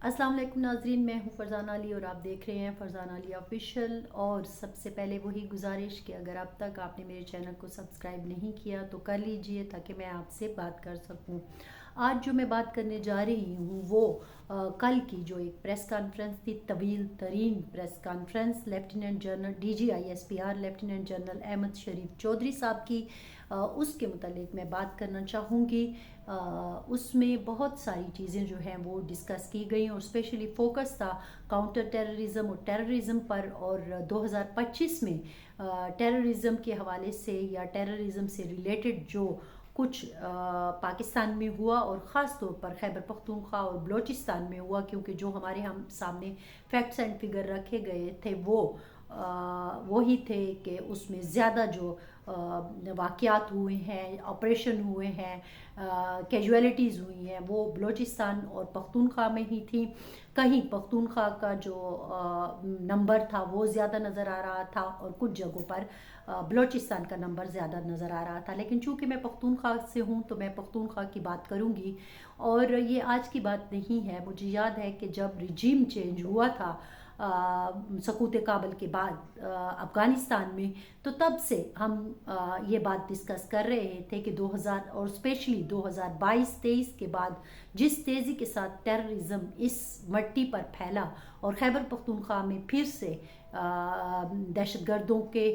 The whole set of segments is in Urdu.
السلام علیکم ناظرین، میں ہوں فرزانہ علی اور آپ دیکھ رہے ہیں فرزانہ علی آفیشیل۔ اور سب سے پہلے وہی گزارش کہ اگر اب تک آپ نے میرے چینل کو سبسکرائب نہیں کیا تو کر لیجئے تاکہ میں آپ سے بات کر سکوں۔ آج جو میں بات کرنے جا رہی ہوں وہ کل کی جو ایک پریس کانفرنس تھی، طویل ترین press conference, lieutenant general DGISPR lieutenant general Ahmed Sharif Chaudhry صاحب کی، اس کے متعلق میں بات کرنا چاہوں گی۔ اس میں بہت ساری چیزیں جو ہیں وہ ڈسکس کی گئیں اور اسپیشلی فوکس تھا کاؤنٹر ٹیررزم اور ٹیررزم پر، اور 2025 میں ٹیررزم کے حوالے سے یا ٹیررزم سے ریلیٹڈ جو کچھ پاکستان میں ہوا اور خاص طور پر خیبر پختونخوا اور بلوچستان میں ہوا، کیونکہ جو ہمارے ہم سامنے فیکٹس اینڈ فگر رکھے گئے تھے وہ وہی تھے کہ اس میں زیادہ جو واقعات ہوئے ہیں، آپریشن ہوئے ہیں، کیجویلٹیز ہوئی ہیں، وہ بلوچستان اور پختونخوا میں ہی تھیں۔ کہیں پختونخوا کا جو نمبر تھا وہ زیادہ نظر آ رہا تھا اور کچھ جگہوں پر بلوچستان کا نمبر زیادہ نظر آ رہا تھا، لیکن چونکہ میں پختونخوا سے ہوں تو میں پختونخوا کی بات کروں گی۔ اور یہ آج کی بات نہیں ہے، مجھے یاد ہے کہ جب رجیم چینج ہوا تھا سقوط کابل کے بعد افغانستان میں، تو تب سے ہم یہ بات ڈسکس کر رہے تھے کہ 2000 اور اسپیشلی 2022-23 کے بعد جس تیزی کے ساتھ ٹیررزم اس مٹی پر پھیلا اور خیبر پختونخوا میں پھر سے دہشت گردوں کے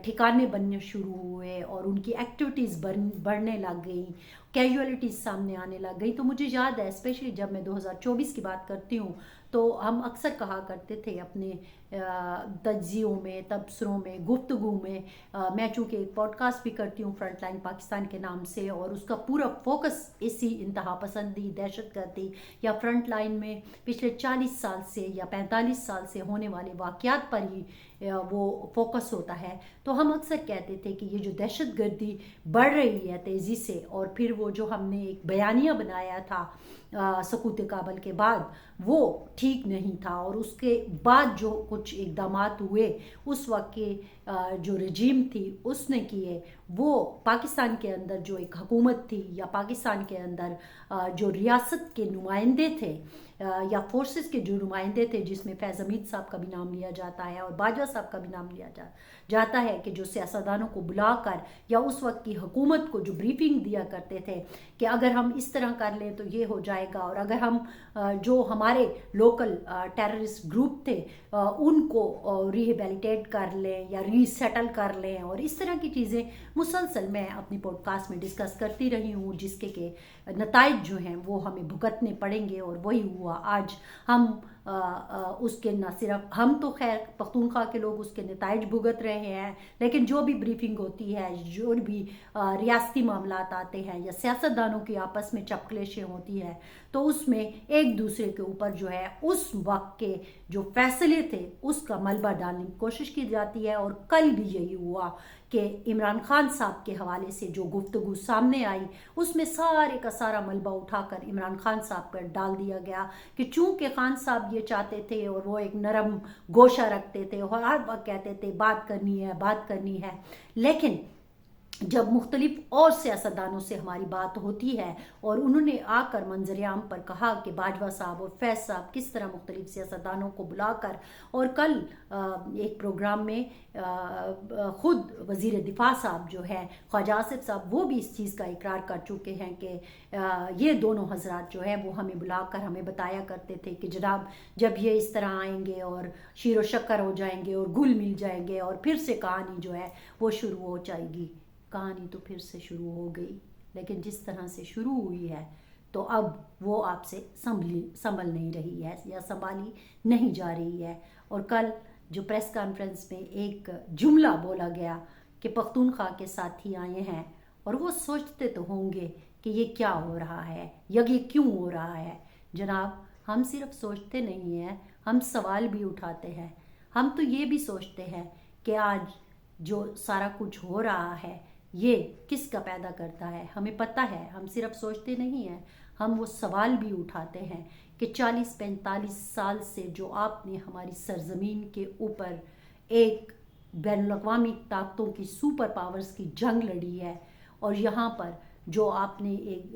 ٹھکانے بننے شروع ہوئے اور ان کی ایکٹیویٹیز بڑھنے لگ گئیں، کیجویلٹیز سامنے آنے لگ گئی، تو مجھے یاد ہے اسپیشلی جب میں 2024 کی بات کرتی ہوں تو ہم اکثر کہا کرتے تھے اپنے تجزیوں میں، تبصروں میں، گفتگو میں چونکہ ایک پوڈ کاسٹ بھی کرتی ہوں فرنٹ لائن پاکستان کے نام سے، اور اس کا پورا فوکس اسی انتہا پسندی، دہشت گردی یا فرنٹ لائن میں پچھلے 40 سال سے یا 45 سال سے ہونے والے واقعات پر ہی وہ فوکس ہوتا ہے، تو ہم اکثر کہتے تھے کہ یہ جو دہشت گردی بڑھ رہی ہے تیزی سے، اور پھر وہ جو ہم نے ایک بیانیہ بنایا تھا سقوط کابل کے بعد وہ ٹھیک نہیں تھا، اور اس کے بعد جو کچھ اقدامات ہوئے اس وقت کے جو رجیم تھی اس نے کیے، وہ پاکستان کے اندر جو ایک حکومت تھی یا پاکستان کے اندر جو ریاست کے نمائندے تھے یا فورسز کے جو نمائندے تھے، جس میں فیض حمید صاحب کا بھی نام لیا جاتا ہے اور باجوہ صاحب کا بھی نام لیا جاتا ہے، کہ جو سیاستدانوں کو بلا کر یا اس وقت کی حکومت کو جو بریفنگ دیا کرتے تھے کہ اگر ہم اس طرح کر لیں تو یہ ہو جائے گا، اور اگر ہم جو ہمارے لوکل ٹیررسٹ گروپ تھے ان کو ریہیبلیٹیٹ کر لیں یا ری سیٹل کر لیں، اور اس طرح کی چیزیں مسلسل میں اپنی پوڈ کاسٹ میں ڈسکس کرتی رہی ہوں، جس کے نتائج جو ہیں وہ ہمیں بھگتنے پڑیں گے، اور وہی ہوا۔ آج ہم اس کے نہ صرف ہم تو خیر پختونخوا کے لوگ اس کے نتائج بھگت رہے ہیں، لیکن جو بھی بریفنگ ہوتی ہے، جو بھی ریاستی معاملات آتے ہیں یا سیاستدانوں کی آپس میں چپکلیشیں ہوتی ہیں، تو اس میں ایک دوسرے کے اوپر جو ہے اس وقت کے جو فیصلے تھے اس کا ملبہ ڈالنے کی کوشش کی جاتی ہے، اور کل بھی یہی ہوا کہ عمران خان صاحب کے حوالے سے جو گفتگو سامنے آئی اس میں سارے کا سارا ملبہ اٹھا کر عمران خان صاحب پر ڈال دیا گیا، کہ چونکہ خان صاحب یہ چاہتے تھے اور وہ ایک نرم گوشہ رکھتے تھے اور ہر وقت کہتے تھے بات کرنی ہے، لیکن جب مختلف اور سیاستدانوں سے ہماری بات ہوتی ہے اور انہوں نے آ کر منظر عام پر کہا کہ باجوہ صاحب اور فیض صاحب کس طرح مختلف سیاستدانوں کو بلا کر، اور کل ایک پروگرام میں خود وزیر دفاع صاحب جو ہے خواجہ آصف صاحب وہ بھی اس چیز کا اقرار کر چکے ہیں کہ یہ دونوں حضرات جو ہے وہ ہمیں بلا کر ہمیں بتایا کرتے تھے کہ جناب جب یہ اس طرح آئیں گے اور شیر و شکر ہو جائیں گے اور گل مل جائیں گے اور پھر سے کہانی جو ہے وہ شروع ہو جائے گی۔ کہانی تو پھر سے شروع ہو گئی، لیکن جس طرح سے شروع ہوئی ہے تو اب وہ آپ سے سنبھل نہیں رہی ہے یا سنبھالی نہیں جا رہی ہے۔ اور کل جو پریس کانفرنس میں ایک جملہ بولا گیا کہ پختونخوا کے ساتھی آئے ہیں اور وہ سوچتے تو ہوں گے کہ یہ کیا ہو رہا ہے یا یہ کیوں ہو رہا ہے۔ جناب ہم صرف سوچتے نہیں ہیں، ہم سوال بھی اٹھاتے ہیں۔ ہم تو یہ بھی سوچتے ہیں کہ آج جو سارا کچھ ہو رہا ہے یہ کس کا پیدا کرتا ہے، ہمیں پتہ ہے، ہم صرف سوچتے نہیں ہیں، ہم وہ سوال بھی اٹھاتے ہیں کہ 40-45 سال سے جو آپ نے ہماری سرزمین کے اوپر ایک بین الاقوامی طاقتوں کی سپر پاورز کی جنگ لڑی ہے، اور یہاں پر جو آپ نے ایک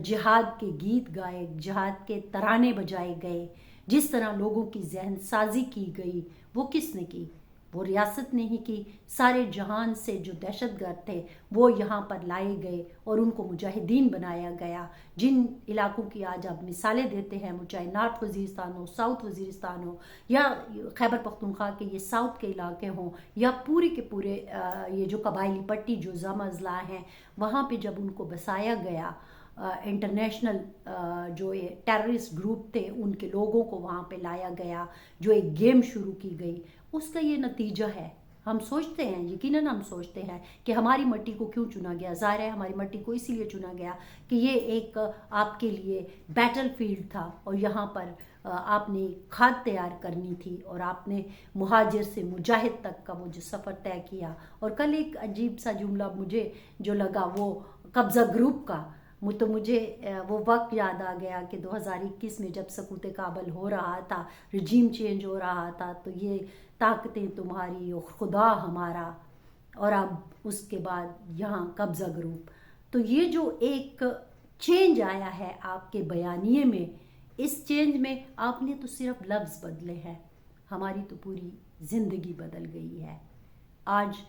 جہاد کے گیت گائے، جہاد کے ترانے بجائے گئے، جس طرح لوگوں کی ذہن سازی کی گئی، وہ کس نے کی؟ وہ ریاست نے ہی کی۔ سارے جہان سے جو دہشت گرد تھے وہ یہاں پر لائے گئے اور ان کو مجاہدین بنایا گیا۔ جن علاقوں کی آج آپ مثالیں دیتے ہیں، وہ چاہے نارتھ وزیرستان ہو، ساؤتھ وزیرستان ہو، یا خیبر پختونخوا کے یہ ساؤتھ کے علاقے ہوں، یا پورے کے پورے یہ جو قبائلی پٹی جو زم اضلاع ہیں، وہاں پہ جب ان کو بسایا گیا، انٹرنیشنل جو ٹیررسٹ گروپ تھے ان کے لوگوں کو وہاں پہ لایا گیا، جو ایک گیم شروع کی گئی، اس کا یہ نتیجہ ہے۔ ہم سوچتے ہیں، یقیناً ہم سوچتے ہیں کہ ہماری مٹی کو کیوں چنا گیا؟ ظاہر ہے ہماری مٹی کو اسی لیے چنا گیا کہ یہ ایک آپ کے لیے بیٹل فیلڈ تھا، اور یہاں پر آپ نے کھاد تیار کرنی تھی، اور آپ نے مہاجر سے مجاہد تک کا وہ جو سفر طے کیا۔ اور کل ایک عجیب سا جملہ مجھے جو لگا، وہ قبضہ گروپ کا، تو مجھے وہ وقت یاد آ گیا کہ 2021 میں جب سقوط کابل ہو رہا تھا، رجیم چینج ہو رہا تھا، تو یہ طاقتیں تمہاری اور خدا ہمارا، اور اب اس کے بعد یہاں قبضہ گروپ۔ تو یہ جو ایک چینج آیا ہے آپ کے بیانیے میں، اس چینج میں آپ نے تو صرف لفظ بدلے ہیں، ہماری تو پوری زندگی بدل گئی ہے۔ آج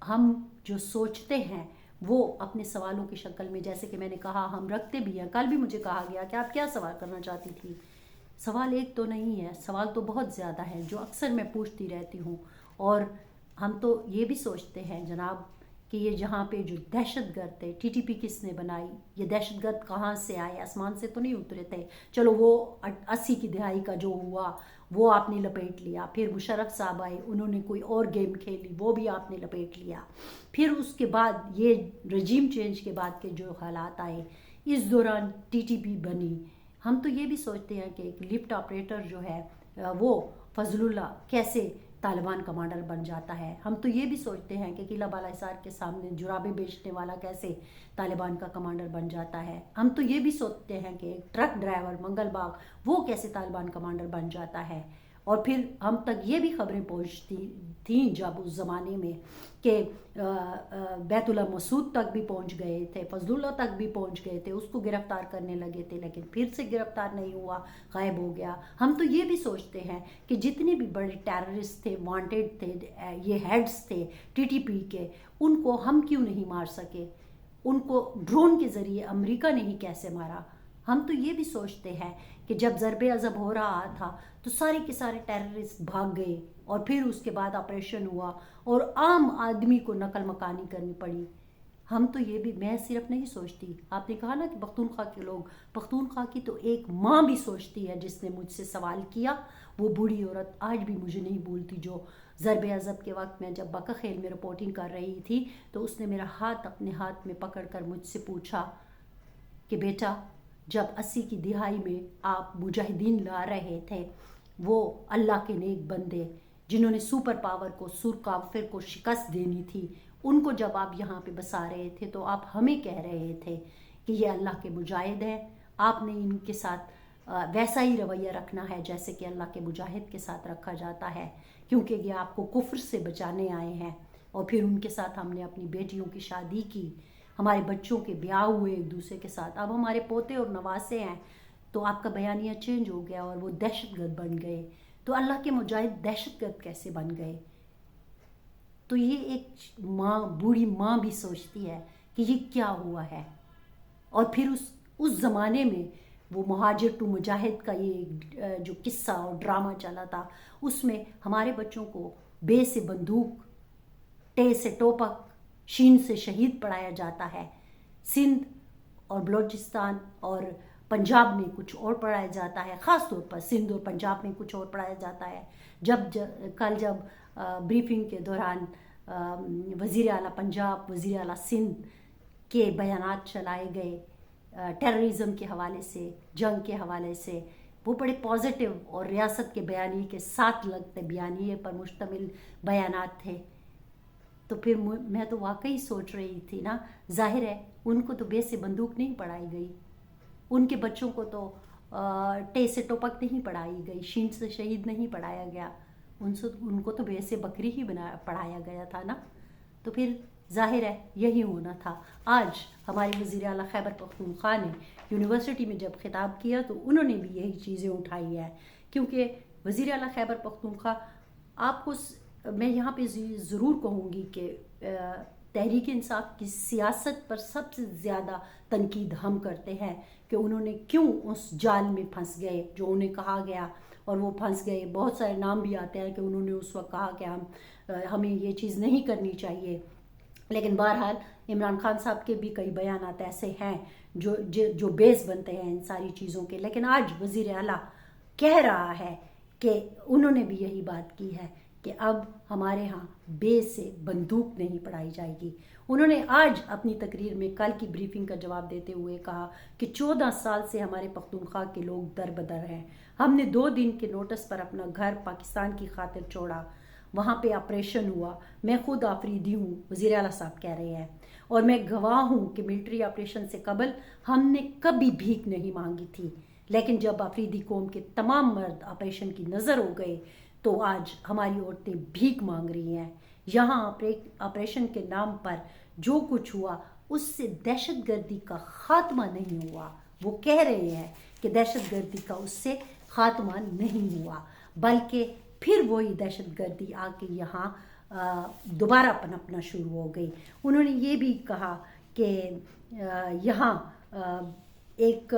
ہم جو سوچتے ہیں وہ اپنے سوالوں کی شکل میں، جیسے کہ میں نے کہا، ہم رکھتے بھی ہیں۔ کل بھی مجھے کہا گیا کہ آپ کیا سوال کرنا چاہتی تھی؟ سوال ایک تو نہیں ہے، سوال تو بہت زیادہ ہے جو اکثر میں پوچھتی رہتی ہوں۔ اور ہم تو یہ بھی سوچتے ہیں جناب کہ یہ جہاں پہ جو دہشت گرد تھے، ٹی ٹی پی کس نے بنائی؟ یہ دہشت گرد کہاں سے آئے؟ آسمان سے تو نہیں اترے تھے۔ چلو وہ 80 کی دہائی کا جو ہوا وہ آپ نے لپیٹ لیا، پھر مشرف صاحب آئے، انہوں نے کوئی اور گیم کھیلی، وہ بھی آپ نے لپیٹ لیا۔ پھر اس کے بعد یہ رجیم چینج کے بعد کے جو حالات آئے، اس دوران ٹی ٹی پی بنی۔ ہم تو یہ بھی سوچتے ہیں کہ ایک لفٹ آپریٹر جو ہے وہ فضل اللہ کیسے طالبان کمانڈر بن جاتا ہے۔ ہم تو یہ بھی سوچتے ہیں کہ قلعہ بالا حصار کے سامنے جرابے بیچنے والا کیسے طالبان کا کمانڈر بن جاتا ہے۔ ہم تو یہ بھی سوچتے ہیں کہ ایک ٹرک ڈرائیور منگل باغ وہ کیسے طالبان کمانڈر بن جاتا ہے۔ اور پھر ہم تک یہ بھی خبریں پہنچتی تھیں جب اس زمانے میں کہ بیت اللہ مسعود تک بھی پہنچ گئے تھے، فضل اللہ تک بھی پہنچ گئے تھے، اس کو گرفتار کرنے لگے تھے، لیکن پھر سے گرفتار نہیں ہوا، غائب ہو گیا۔ ہم تو یہ بھی سوچتے ہیں کہ جتنے بھی بڑے ٹیررسٹ تھے، وانٹیڈ تھے، یہ ہیڈز تھے ٹی ٹی پی کے، ان کو ہم کیوں نہیں مار سکے؟ ان کو ڈرون کے ذریعے امریکہ نے ہی کیسے مارا؟ ہم تو یہ بھی سوچتے ہیں کہ جب ضرب عضب ہو رہا تھا تو سارے کے سارے ٹیررسٹ بھاگ گئے، اور پھر اس کے بعد آپریشن ہوا اور عام آدمی کو نقل مکانی کرنی پڑی۔ ہم تو یہ بھی، میں صرف نہیں سوچتی، آپ نے کہا نا کہ پختونخوا کے لوگ، پختونخوا کی تو ایک ماں بھی سوچتی ہے جس نے مجھ سے سوال کیا۔ وہ بوڑھی عورت آج بھی مجھے نہیں بھولتی، جو ضرب عضب کے وقت میں جب بقا خیل میں رپورٹنگ کر رہی تھی تو اس نے میرا ہاتھ اپنے ہاتھ میں پکڑ کر مجھ سے پوچھا کہ بیٹا، جب 80 کی دہائی میں آپ مجاہدین لا رہے تھے، وہ اللہ کے نیک بندے جنہوں نے سپر پاور کو، سر کافر کو شکست دینی تھی، ان کو جب آپ یہاں پہ بسا رہے تھے تو آپ ہمیں کہہ رہے تھے کہ یہ اللہ کے مجاہد ہیں، آپ نے ان کے ساتھ ویسا ہی رویہ رکھنا ہے جیسے کہ اللہ کے مجاہد کے ساتھ رکھا جاتا ہے، کیونکہ یہ آپ کو کفر سے بچانے آئے ہیں۔ اور پھر ان کے ساتھ ہم نے اپنی بیٹیوں کی شادی کی، ہمارے بچوں کے بیاہ ہوئے ایک دوسرے کے ساتھ، اب ہمارے پوتے اور نواسے ہیں، تو آپ کا بیانیہ چینج ہو گیا اور وہ دہشت گرد بن گئے۔ تو اللہ کے مجاہد دہشت گرد کیسے بن گئے؟ تو یہ ایک ماں، بوڑھی ماں بھی سوچتی ہے کہ یہ کیا ہوا ہے۔ اور پھر اس زمانے میں وہ مہاجر ٹو مجاہد کا یہ جو قصہ اور ڈرامہ چلا تھا، اس میں ہمارے بچوں کو بے سے بندوق، ٹے سے ٹوپک، شین سے شہید پڑھایا جاتا ہے۔ سندھ اور بلوچستان اور پنجاب میں کچھ اور پڑھایا جاتا ہے، خاص طور پر سندھ اور پنجاب میں کچھ اور پڑھایا جاتا ہے۔ کل جب بریفنگ کے دوران وزیر اعلیٰ پنجاب، وزیر اعلیٰ سندھ کے بیانات چلائے گئے ٹیررزم کے حوالے سے، جنگ کے حوالے سے، وہ بڑے پازیٹیو اور ریاست کے بیانیے کے ساتھ لگتے بیانیے پر مشتمل بیانات تھے۔ تو پھر میں تو واقعی سوچ رہی تھی نا، ظاہر ہے ان کو تو بے سے بندوق نہیں پڑھائی گئی، ان کے بچوں کو تو ٹے سے ٹوپک نہیں پڑھائی گئی، شین سے شہید نہیں پڑھایا گیا، ان کو تو بے سے بکری ہی پڑھایا گیا تھا نا۔ تو پھر ظاہر ہے یہی ہونا تھا۔ آج ہمارے وزیر اعلیٰ خیبر پختونخوا نے یونیورسٹی میں جب خطاب کیا تو انہوں نے بھی یہی چیزیں اٹھائی ہیں، کیونکہ وزیر اعلیٰ خیبر پختونخوا آپ کو میں یہاں پہ ضرور کہوں گی کہ تحریک انصاف کی سیاست پر سب سے زیادہ تنقید ہم کرتے ہیں کہ انہوں نے کیوں اس جال میں پھنس گئے جو انہیں کہا گیا، اور وہ پھنس گئے۔ بہت سارے نام بھی آتے ہیں کہ انہوں نے اس وقت کہا کہ ہمیں یہ چیز نہیں کرنی چاہیے، لیکن بہرحال عمران خان صاحب کے بھی کئی بیانات ایسے ہیں جو بیس بنتے ہیں ان ساری چیزوں کے۔ لیکن آج وزیر اعلیٰ کہہ رہا ہے کہ انہوں نے بھی یہی بات کی ہے کہ اب ہمارے ہاں بے سے بندوق نہیں پڑھائی جائے گی۔ انہوں نے آج اپنی تقریر میں کل کی بریفنگ کا جواب دیتے ہوئے کہا کہ 14 سال سے ہمارے پختونخوا کے لوگ در بدر ہیں۔ ہم نے 2 دن کے نوٹس پر اپنا گھر پاکستان کی خاطر چھوڑا، وہاں پہ آپریشن ہوا، میں خود آفریدی ہوں، وزیر اعلیٰ صاحب کہہ رہے ہیں، اور میں گواہ ہوں کہ ملٹری آپریشن سے قبل ہم نے کبھی بھیک نہیں مانگی تھی، لیکن جب آفریدی قوم کے تمام مرد آپریشن کی نظر ہو گئے تو آج ہماری عورتیں بھیک مانگ رہی ہیں۔ یہاں آپریشن کے نام پر جو کچھ ہوا اس سے دہشت گردی کا خاتمہ نہیں ہوا۔ وہ کہہ رہے ہیں کہ دہشت گردی کا اس سے خاتمہ نہیں ہوا، بلکہ پھر وہی دہشت گردی آ کے یہاں دوبارہ پنپنا شروع ہو گئی۔ انہوں نے یہ بھی کہا کہ یہاں ایک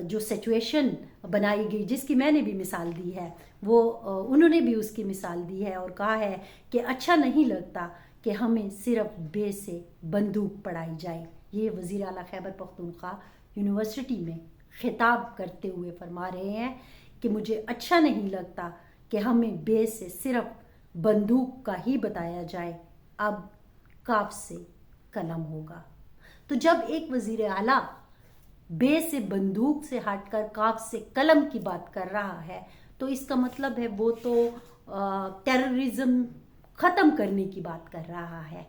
جو سچویشن بنائی گئی جس کی میں نے بھی مثال دی ہے، وہ انہوں نے بھی اس کی مثال دی ہے اور کہا ہے کہ اچھا نہیں لگتا کہ ہمیں صرف بے سے بندوق پڑھائی جائے۔ یہ وزیر اعلیٰ خیبر پختونخوا یونیورسٹی میں خطاب کرتے ہوئے فرما رہے ہیں کہ مجھے اچھا نہیں لگتا کہ ہمیں بے سے صرف بندوق کا ہی بتایا جائے، اب کاف سے قلم ہوگا۔ تو جب ایک وزیر اعلیٰ بے سے بندوق سے ہٹ کر کاف سے قلم کی بات کر رہا ہے تو اس کا مطلب ہے وہ تو ٹیررزم ختم کرنے کی بات کر رہا ہے،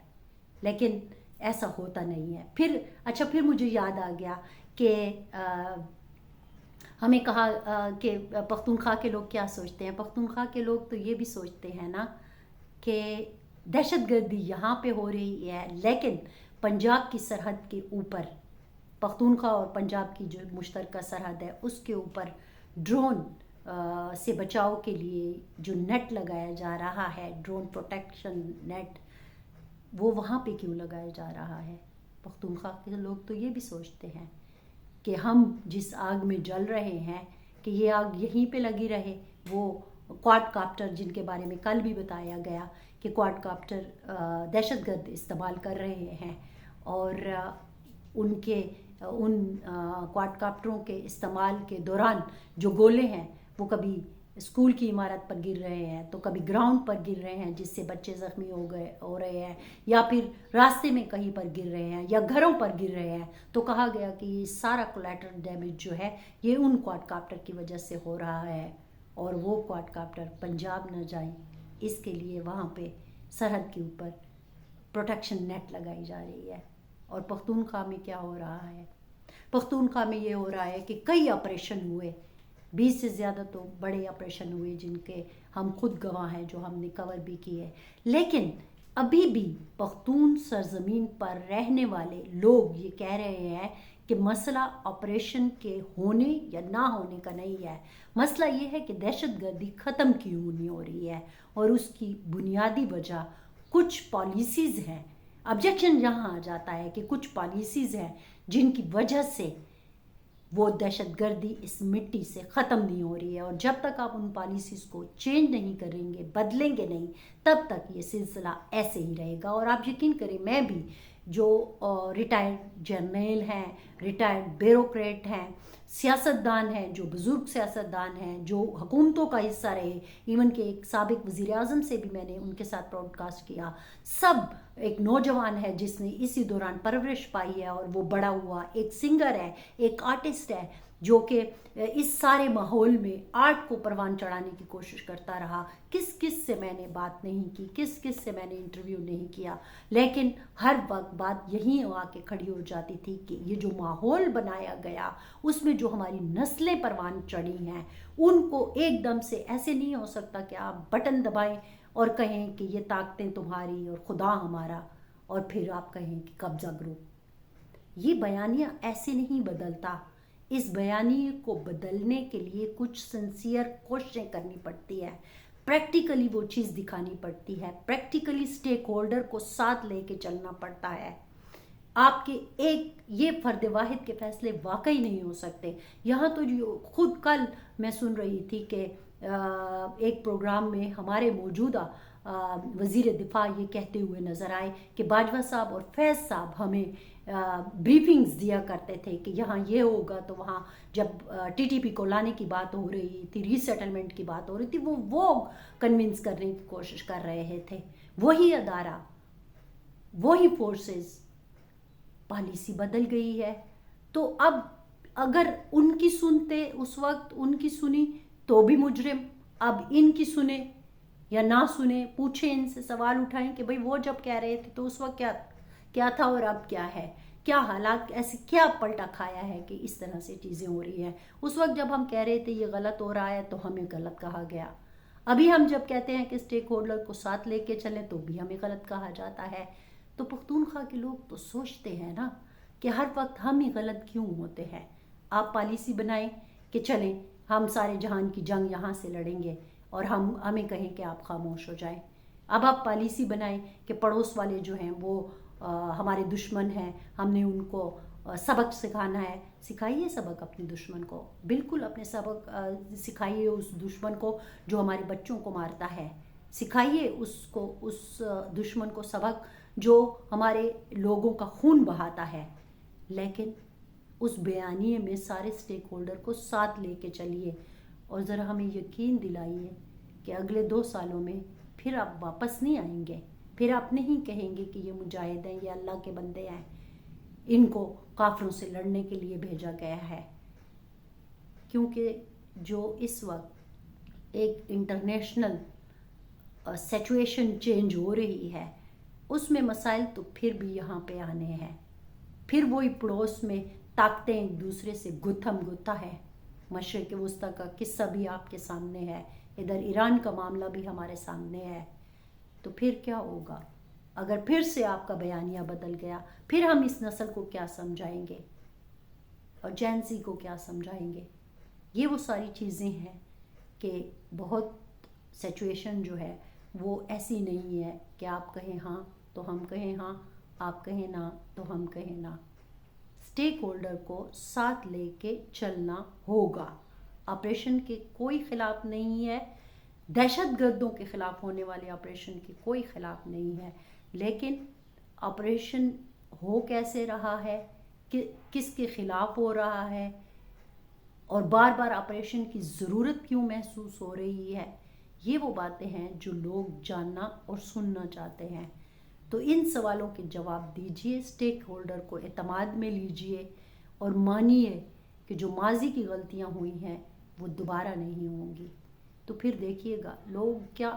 لیکن ایسا ہوتا نہیں ہے۔ پھر مجھے یاد آ گیا کہ ہمیں کہا کہ پختونخوا کے لوگ کیا سوچتے ہیں۔ پختونخوا کے لوگ تو یہ بھی سوچتے ہیں نا کہ دہشت گردی یہاں پہ ہو رہی ہے، لیکن پنجاب کی سرحد کے اوپر، پختونخوا اور پنجاب کی جو مشترکہ سرحد ہے اس کے اوپر ڈرون سے بچاؤ کے لیے جو نیٹ لگایا جا رہا ہے، ڈرون پروٹیکشن نیٹ، وہ وہاں پہ کیوں لگایا جا رہا ہے؟ پختونخوا کے لوگ تو یہ بھی سوچتے ہیں کہ ہم جس آگ میں جل رہے ہیں کہ یہ آگ یہیں پہ لگی رہے۔ وہ کواد کاپٹر جن کے بارے میں کل بھی بتایا گیا کہ کواد کاپٹر دہشت گرد استعمال کر رہے ہیں، اور ان کواد کاپٹروں کے استعمال کے دوران جو گولے ہیں وہ کبھی اسکول کی عمارت پر گر رہے ہیں تو کبھی گراؤنڈ پر گر رہے ہیں جس سے بچے زخمی ہو رہے ہیں، یا پھر راستے میں کہیں پر گر رہے ہیں یا گھروں پر گر رہے ہیں۔ تو کہا گیا کہ یہ سارا کولیٹرل ڈیمیج جو ہے یہ ان کواد کاپٹر کی وجہ سے ہو رہا ہے، اور وہ کواد کاپٹر پنجاب نہ جائیں اس کے لیے وہاں پہ سرحد کے اوپر پروٹیکشن نیٹ لگائی جا رہی ہے۔ اور پختونخوا میں کیا ہو رہا ہے؟ پختونخوا میں یہ ہو رہا ہے کہ کئی آپریشن ہوئے، 20 سے زیادہ تو بڑے آپریشن ہوئے جن کے ہم خود گواہ ہیں، جو ہم نے کور بھی کیے، لیکن ابھی بھی پختون سرزمین پر رہنے والے لوگ یہ کہہ رہے ہیں کہ مسئلہ آپریشن کے ہونے یا نہ ہونے کا نہیں ہے، مسئلہ یہ ہے کہ دہشت گردی ختم کیوں نہیں ہو رہی ہے، اور اس کی بنیادی وجہ کچھ پالیسیز ہیں۔ آبجیکشن یہاں آ جاتا ہے کہ کچھ پالیسیز ہیں جن کی وجہ سے وہ دہشت گردی اس مٹی سے ختم نہیں ہو رہی ہے، اور جب تک آپ ان پالیسیز کو چینج نہیں کریں گے، بدلیں گے نہیں، تب تک یہ سلسلہ ایسے ہی رہے گا۔ اور آپ یقین کریں، میں بھی جو ریٹائرڈ جرنیل ہیں، ریٹائرڈ بیوروکریٹ ہیں، سیاستدان ہیں، جو بزرگ سیاستدان ہیں، جو حکومتوں کا حصہ رہے، ایون کہ ایک سابق وزیر اعظم سے بھی میں نے ان کے ساتھ براڈ کاسٹ کیا، سب ایک نوجوان ہے جس نے اسی دوران پرورش پائی ہے اور وہ بڑا ہوا، ایک سنگر ہے، ایک آرٹسٹ ہے جو کہ اس سارے ماحول میں آرٹ کو پروان چڑھانے کی کوشش کرتا رہا۔ کس سے میں نے بات نہیں کی، کس سے میں نے انٹرویو نہیں کیا، لیکن ہر وقت بات یہیں آ کے کھڑی ہو جاتی تھی کہ یہ جو ماحول بنایا گیا اس میں جو ہماری نسلیں پروان چڑھی ہیں ان کو ایک دم سے ایسے نہیں ہو سکتا کہ آپ بٹن دبائیں اور کہیں کہ یہ طاقتیں تمہاری اور خدا ہمارا، اور پھر آپ کہیں کہ قبضہ گروپ۔ یہ بیانیہ ایسے نہیں بدلتا، اس بیانیے کو بدلنے کے لیے کچھ سنسیئر کوششیں کرنی پڑتی ہے، پریکٹیکلی وہ چیز دکھانی پڑتی ہے، پریکٹیکلی اسٹیک ہولڈر کو ساتھ لے کے چلنا پڑتا ہے۔ آپ کے یہ فرد واحد کے فیصلے واقعی نہیں ہو سکتے۔ یہاں تو جو خود کل میں سن رہی تھی کہ ایک پروگرام میں ہمارے موجودہ وزیر دفاع یہ کہتے ہوئے نظر آئے کہ باجوہ صاحب اور فیض صاحب ہمیں بریفنگز دیا کرتے تھے کہ یہاں یہ ہوگا، تو وہاں جب ٹی ٹی پی کو لانے کی بات ہو رہی تھی، ری سیٹلمنٹ کی بات ہو رہی تھی، وہ کنونس کرنے کی کوشش کر رہے تھے، وہی ادارہ، وہی فورسز۔ پالیسی بدل گئی ہے، تو اب اگر ان کی سنتے اس وقت، ان کی سنی تو بھی مجرم، اب ان کی سنیں یا نہ سنیں، پوچھیں ان سے، سوال اٹھائیں کہ بھئی وہ جب کہہ رہے تھے تو اس وقت کیا تھا اور اب کیا ہے، کیا حالات، ایسے کیا پلٹا کھایا ہے کہ اس طرح سے چیزیں ہو رہی ہیں۔ اس وقت جب ہم کہہ رہے تھے یہ غلط ہو رہا ہے تو ہمیں غلط کہا گیا، ابھی ہم جب کہتے ہیں کہ اسٹیک ہولڈر کو ساتھ لے کے چلیں تو بھی ہمیں غلط کہا جاتا ہے۔ تو پختونخوا کے لوگ تو سوچتے ہیں نا کہ ہر وقت ہم ہی غلط کیوں ہوتے ہیں۔ آپ پالیسی بنائیں کہ چلیں ہم سارے جہان کی جنگ یہاں سے لڑیں گے اور ہمیں کہیں کہ آپ خاموش ہو جائیں۔ اب آپ پالیسی بنائیں کہ پڑوس والے جو ہیں وہ ہمارے دشمن ہیں، ہم نے ان کو سبق سکھانا ہے، سکھائیے سبق اپنے دشمن کو، بالکل اپنے سبق سکھائیے اس دشمن کو جو ہمارے بچوں کو مارتا ہے، سکھائیے اس دشمن کو سبق جو ہمارے لوگوں کا خون بہاتا ہے، لیکن اس بیانیے میں سارے سٹیک ہولڈر کو ساتھ لے کے چلیے اور ذرا ہمیں یقین دلائیے کہ اگلے 2 سالوں میں پھر آپ واپس نہیں آئیں گے، پھر آپ نہیں کہیں گے کہ یہ مجاہد ہیں، یہ اللہ کے بندے ہیں، ان کو کافروں سے لڑنے کے لیے بھیجا گیا ہے۔ کیونکہ جو اس وقت ایک انٹرنیشنل سچویشن چینج ہو رہی ہے، اس میں مسائل تو پھر بھی یہاں پہ آنے ہیں، پھر وہی پڑوس میں طاقتیں ایک دوسرے سے گتھم گتھا ہے۔ مشرق وسطیٰ کا قصہ بھی آپ کے سامنے ہے، ادھر ایران کا معاملہ بھی ہمارے سامنے ہے، تو پھر کیا ہوگا اگر پھر سے آپ کا بیانیہ بدل گیا؟ پھر ہم اس نسل کو کیا سمجھائیں گے اور جین زی کو کیا سمجھائیں گے؟ یہ وہ ساری چیزیں ہیں کہ بہت سچویشن جو ہے وہ ایسی نہیں ہے کہ آپ کہیں ہاں تو ہم کہیں ہاں، آپ کہیں نہ تو ہم کہیں نہ۔ اسٹیک ہولڈر کو ساتھ لے کے چلنا ہوگا۔ آپریشن کے کوئی خلاف نہیں ہے، دہشت گردوں کے خلاف ہونے والے آپریشن کی کوئی خلاف نہیں ہے، لیکن آپریشن ہو کیسے رہا ہے، کس کے خلاف ہو رہا ہے اور بار بار آپریشن کی ضرورت کیوں محسوس ہو رہی ہے، یہ وہ باتیں ہیں جو لوگ جاننا اور سننا چاہتے ہیں۔ تو ان سوالوں کے جواب دیجئے، اسٹیک ہولڈر کو اعتماد میں لیجئے اور مانیے کہ جو ماضی کی غلطیاں ہوئی ہیں وہ دوبارہ نہیں ہوں گی۔ تو پھر دیکھیے گا لوگ کیا،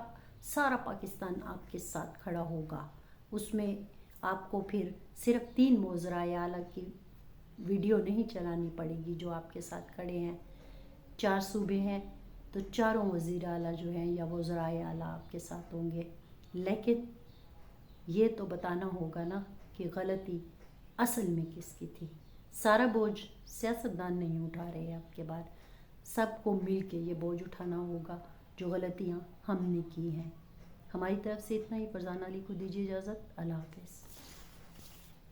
سارا پاکستان آپ کے ساتھ کھڑا ہوگا۔ اس میں آپ کو پھر صرف 3 وزرائے اعلیٰ کی ویڈیو نہیں چلانی پڑے گی جو آپ کے ساتھ کھڑے ہیں، 4 صوبے ہیں تو 4 وزیر اعلیٰ جو ہیں یا وزرائے اعلیٰ آپ کے ساتھ ہوں گے، لیکن یہ تو بتانا ہوگا نا کہ غلطی اصل میں کس کی تھی۔ سارا بوجھ سیاستدان نہیں اٹھا رہے اب کے بعد، سب کو مل کے یہ بوجھ اٹھانا ہوگا جو غلطیاں ہم نے کی ہیں۔ ہماری طرف سے اتنا ہی، فرزانہ علی کو دیجیے اجازت، اللہ حافظ۔